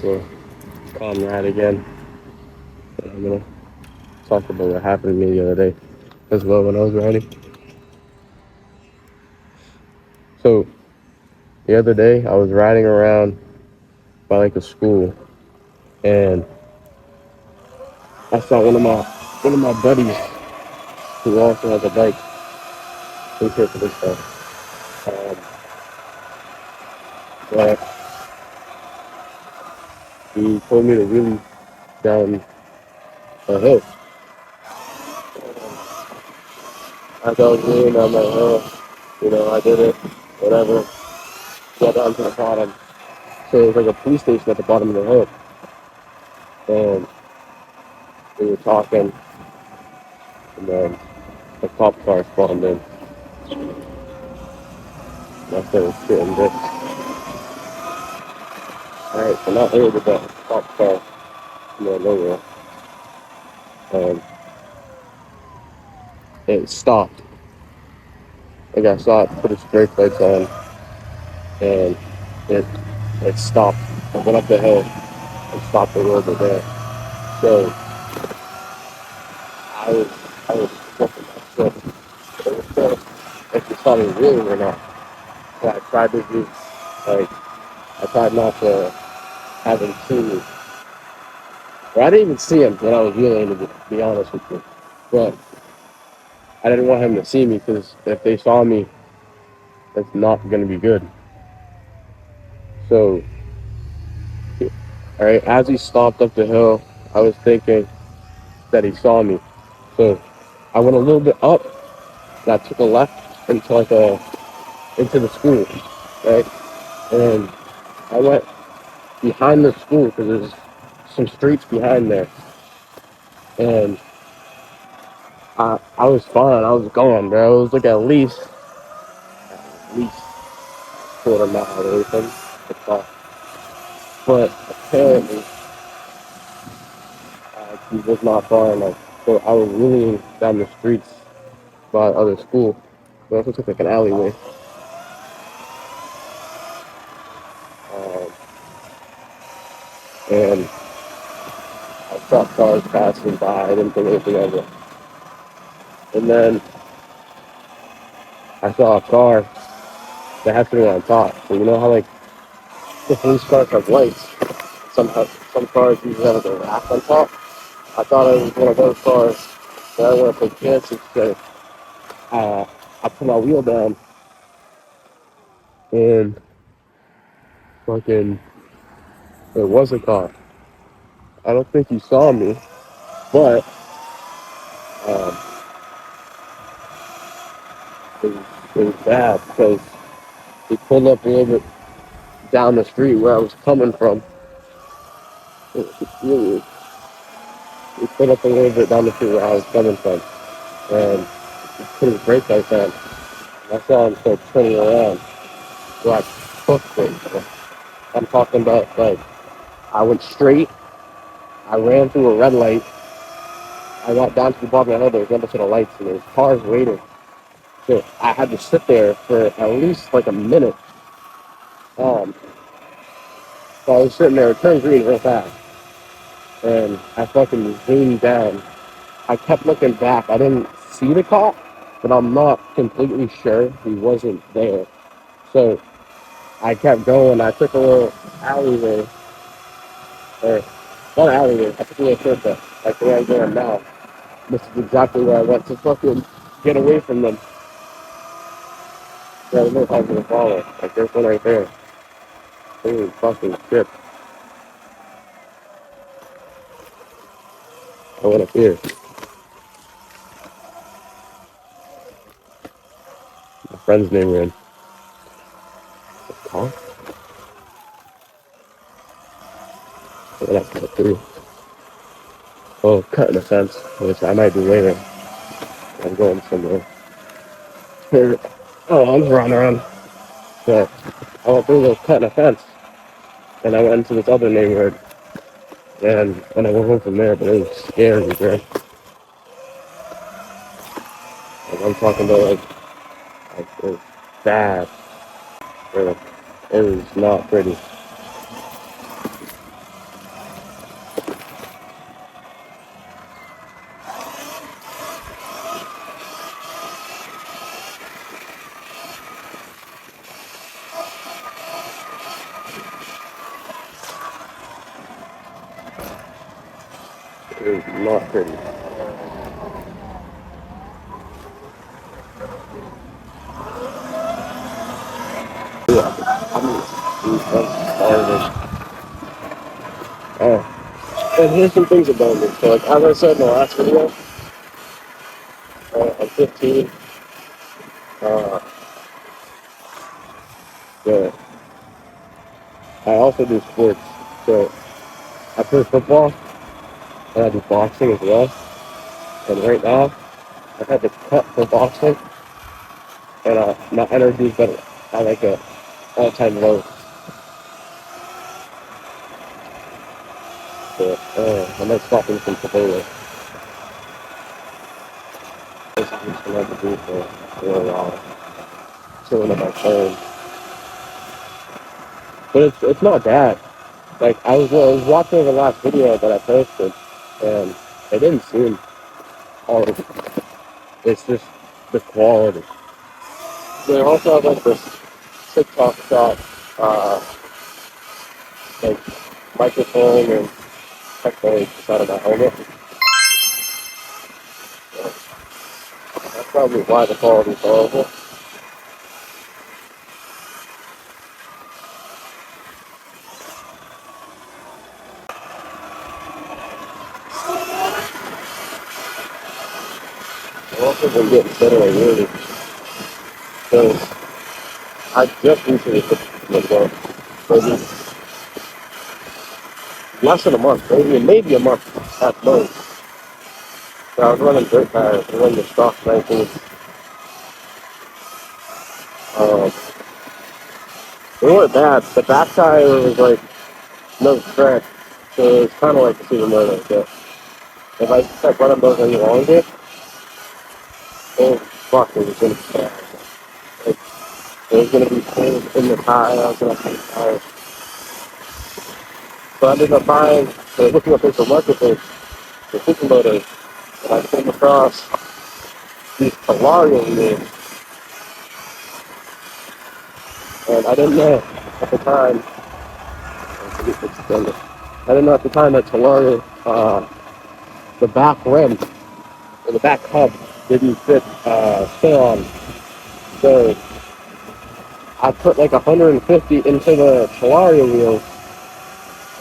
for Comrade again. And I'm gonna talk about what happened to me the other day as well when I was riding. So the other day I was riding around by like a school and I saw one of my buddies who also has a bike. He's here for this stuff. But he told me to really down a hill. As I was wheeling down that hill, I did it, whatever, got down to the bottom. So it was like a police station at the bottom of the hill. And we were talking, and then a cop car spawned in. And I started shooting this. Alright, so not only did that cop car come out of nowhere, it stopped. Like I saw it put its brake lights on, and it stopped. I went up the hill and stopped a little bit there. So I was flipping my shit. It was still if you saw me reeling or not. So I tried to do like I tried not to have him see me. Well, I didn't even see him when I was reeling, to be honest with you. But I didn't want him to see me because if they saw me, that's not going to be good. So, alright, as he stopped up the hill, I was thinking that he saw me. So I went a little bit up and I took a left into the school, right? And I went behind the school because there's some streets behind there. And I was fine. I was gone, bro. It was like at least quarter mile away from the car. But apparently, he was not far enough. So I was wheeling down the streets by the other school. But also took like an alleyway. Um, and I saw cars passing by. I didn't think anything of it. And then I saw a car that had something on top. So you know how like the police cars have lights. Some cars usually have like a rack on top. I thought it was one of those cars that I want to take chances. So I put my wheel down and fucking it was a car. I don't think he saw me, but um, it was bad because he pulled up a little bit down the street where I was coming from. He pulled up a little bit down the street where I was coming from, and he put his brake lights on. I saw him start turning around, so I hooked it. I'm talking about like I went straight, I ran through a red light, I got down to the bottom of the hill, there was nothing to the lights, and there was cars waiting. So I had to sit there for at least like a minute. Um, so I was sitting there, it turned green real fast, and I fucking zoomed down. I kept looking back. I didn't see the cop, but I'm not completely sure he wasn't there. So I kept going. I took a little alleyway, or not alleyway, I took a little shortcut, like the way I'm going now. This is exactly where I went to fucking get away from them. Yeah, I don't know if I was gonna follow. Like there's one right there. Holy fucking shit. I went up here. My friend's name ran. Huh? I went up through. Oh, cutting the fence, which I might do later. I'm going somewhere. Here. Oh, I'm running around. So I went through this cutting a fence, and I went into this other neighborhood, and I went home from there. But it was scary, bro. Like I'm talking about like it was bad. Bro. It was not pretty. not pretty. Yeah, I mean, and here's some things about me. So, like, as I said in the last video, I'm 15. Uh, yeah, I also do sports. So, I play football, and I do boxing as well. And right now, I've had to cut for boxing, and my energy's been at like a all-time low. So, I might stop eating completely. This is just what I have to do for a while. Chilling on my phone. But it's not bad. Like, I was watching the last video that I posted, and it didn't seem horrible. It's just the quality. They also have like this TikTok shot, like microphone and headphones inside of my helmet. So that's probably why the quality is horrible. I've also been getting better at reading because I just recently took the book. Maybe less than a month, maybe a month at most. So I was running dirt tires and running the stock 19. Um, they weren't bad. The back tire was like no tread, so it's kind of like a super moto. So if I kept running those any longer, oh fuck, it was gonna be bad. Like, it was gonna be cold in the tire. I was gonna have to tires. So I ended up buying, looking up into marketplace for super motos, and I came across these Polario wheels, and I didn't know at the time. I didn't know at the time that Telaria, the back rim or the back hub didn't fit Surron. So I put like 150 into the Telaria wheels,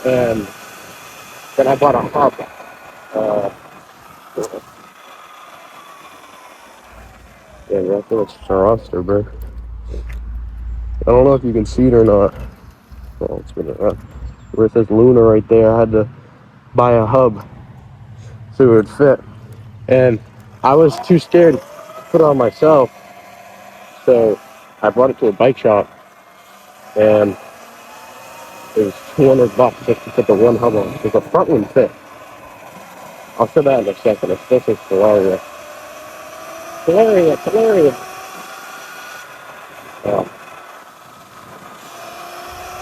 and then I bought a hub. Uh, yeah, that's what's roster, bro. I don't know if you can see it or not. Well, it's gonna, where it says Luna right there, I had to buy a hub so it would fit. And I was too scared to put it on myself, so I brought it to a bike shop, and it was $200 just to put the one hub on, because the front one fit. I'll show that in a second. It still says Telaria. Telaria.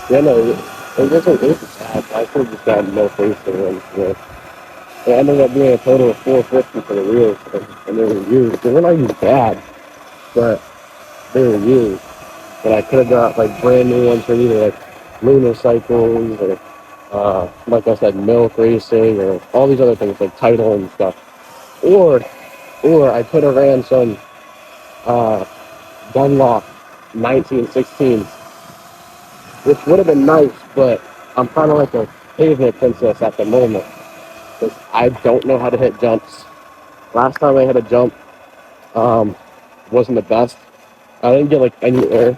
Yeah, no, it wasn't bad. I could have just gotten no face to them. Yeah. It ended up being a total of $450 for the wheels, and they were used. They were not even bad, but they were used. But I could have got like brand new ones for either like lunar cycles or like I said, milk racing or all these other things like title and stuff. Or I could have ran some Dunlop 1916, which would have been nice, but I'm kind of like a pavement princess at the moment because I don't know how to hit jumps. Last time I hit a jump, wasn't the best. I didn't get like any air,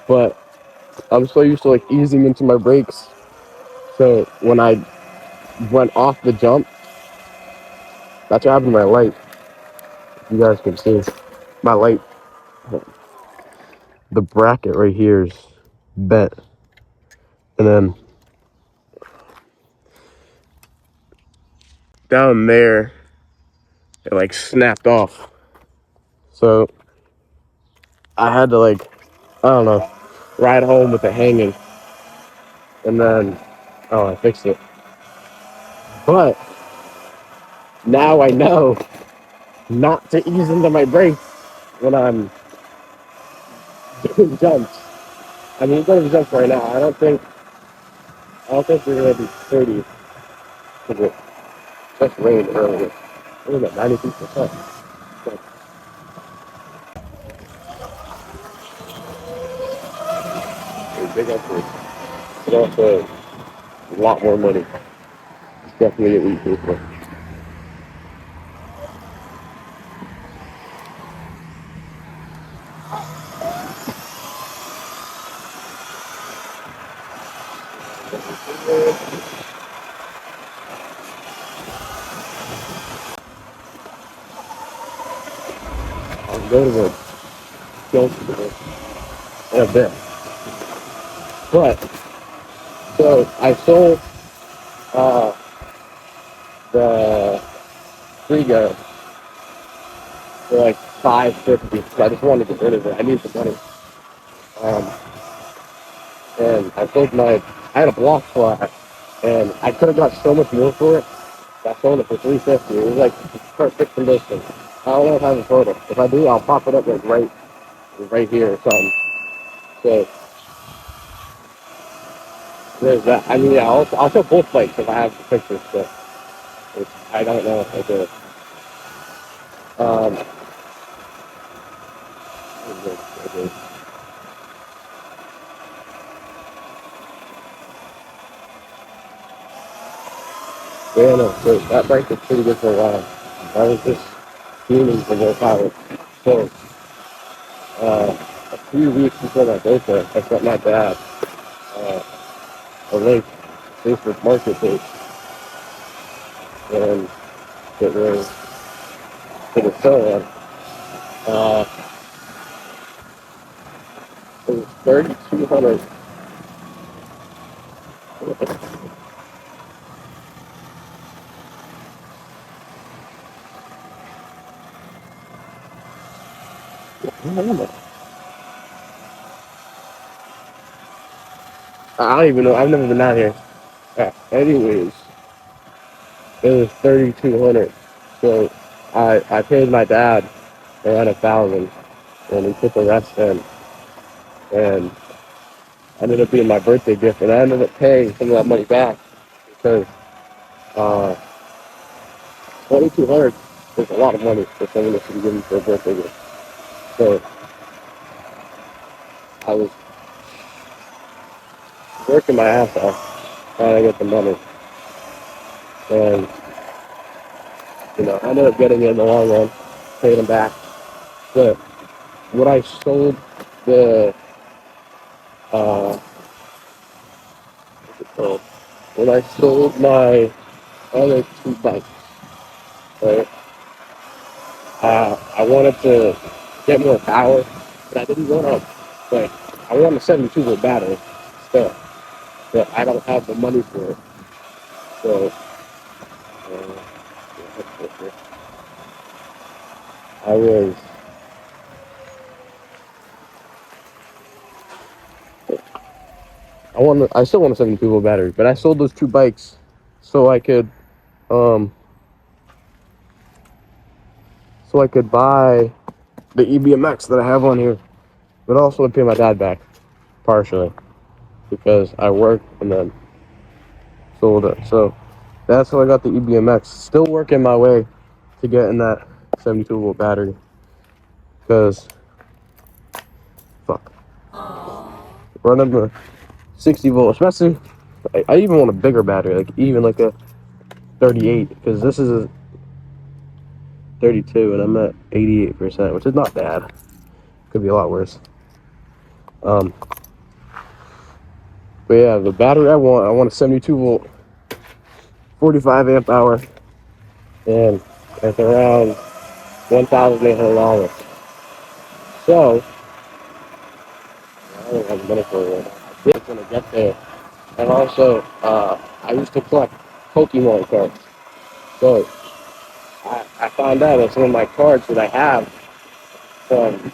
but I'm so used to like easing into my brakes. So when I went off the jump, that's what happened to my light. You guys can see my light. The bracket right here is bent, and then down there it like snapped off. So I had to like, I don't know, ride home with it hanging, and then I fixed it. But now I know not to ease into my brakes when I'm doing jumps. I mean, you're doing jumps right now. I don't think we're gonna be 30. just rained earlier. It was at 92%. So a big upgrade. But also a lot more money. It's definitely a week before. I'll go to the grocery store in a bit. But so I sold uh, the Frigo for like $5.50. So I just wanted to get rid of it. I need the money. Um, and I had a block flat, and I could have got so much more for it. I sold it for $3.50. It was like perfect condition. I don't know if I have a photo. If I do, I'll pop it up like right here or something. So there's that. I mean, yeah, I'll show both bikes if I have the pictures. But I don't know if I did. Um, yeah, no. So that bike was pretty good for a while. I was just fuming for no power. So a few weeks before my birthday, I sent my dad a link to Facebook Marketplace and it was to the Surron. Uh, it was 3,200. I don't even know. I've never been out here. Anyways, it was 3,200. So I paid my dad around 1,000, and he put the rest in, and ended up being my birthday gift, and I ended up paying some of that money back because uh, 2,200 is a lot of money for someone that should be giving for a birthday gift. So I was working my ass off trying to get the money, and I ended up getting it in the long run, paid him back. But when I sold the what's it called? When I sold my other two bikes, right? I wanted to get more power, but I didn't want to. Like, I want a 72-volt battery still, but I don't have the money for it. So I was. I still want a 72-volt battery, but I sold those two bikes so I could um buy the EBMX that I have on here, but also to pay my dad back partially because I worked and then sold it. So that's how I got the EBMX. Still working my way to getting that 72-volt battery because fuck, running the 60-volt, especially I even want a bigger battery, like even like a 38, because this is a 32 and I'm at 88%, which is not bad. Could be a lot worse. But yeah, the battery I want a 72-volt, 45 amp hour, and it's around $1,800. So I don't have money for it. I think when I get there. And also, I used to collect Pokemon cards. So I found out that some of my cards that I have from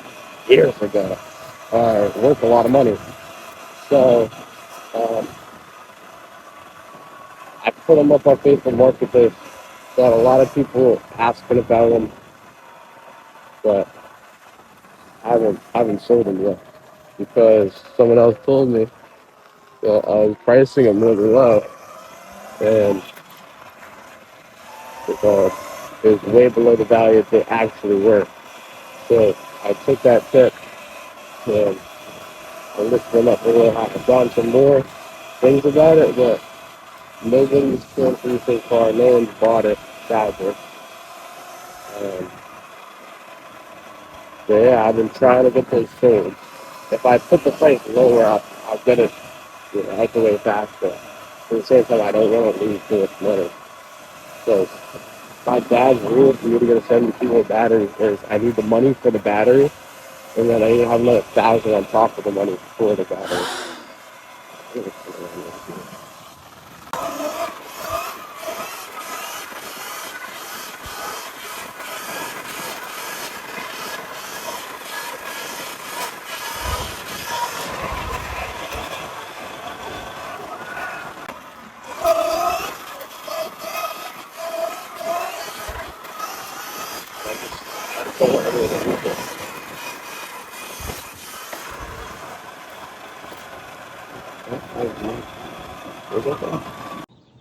years ago are worth a lot of money. So um, I put them up on Facebook Marketplace. Got a lot of people asking about them, but I haven't sold them yet because someone else told me that I was pricing them really low, and because it was way below the value that they actually were. So I took that tip and I looked them up a little high. I've gone some more things about it, but nobody's come through so far. No one's bought it, sadly. So yeah, I've been trying to get those sold. If I put the price lower, I'll get it, out the way faster. At the same time, I don't want to lose too much money. So my dad's rule for me to get a 72 volt battery is I need the money for the battery, and then I need to have another 1,000 on top of the money for the battery.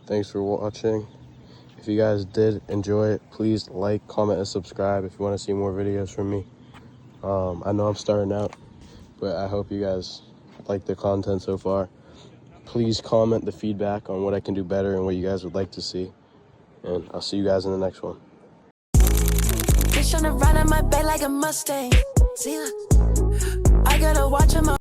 Thanks for watching. If you guys did enjoy it, please like, comment, and subscribe if you want to see more videos from me. I know I'm starting out, but I hope you guys like the content so far. Please comment the feedback on what I can do better and what you guys would like to see. And I'll see you guys in the next one. Bitch on the ride on my back like a Mustang. See, I gotta watch him.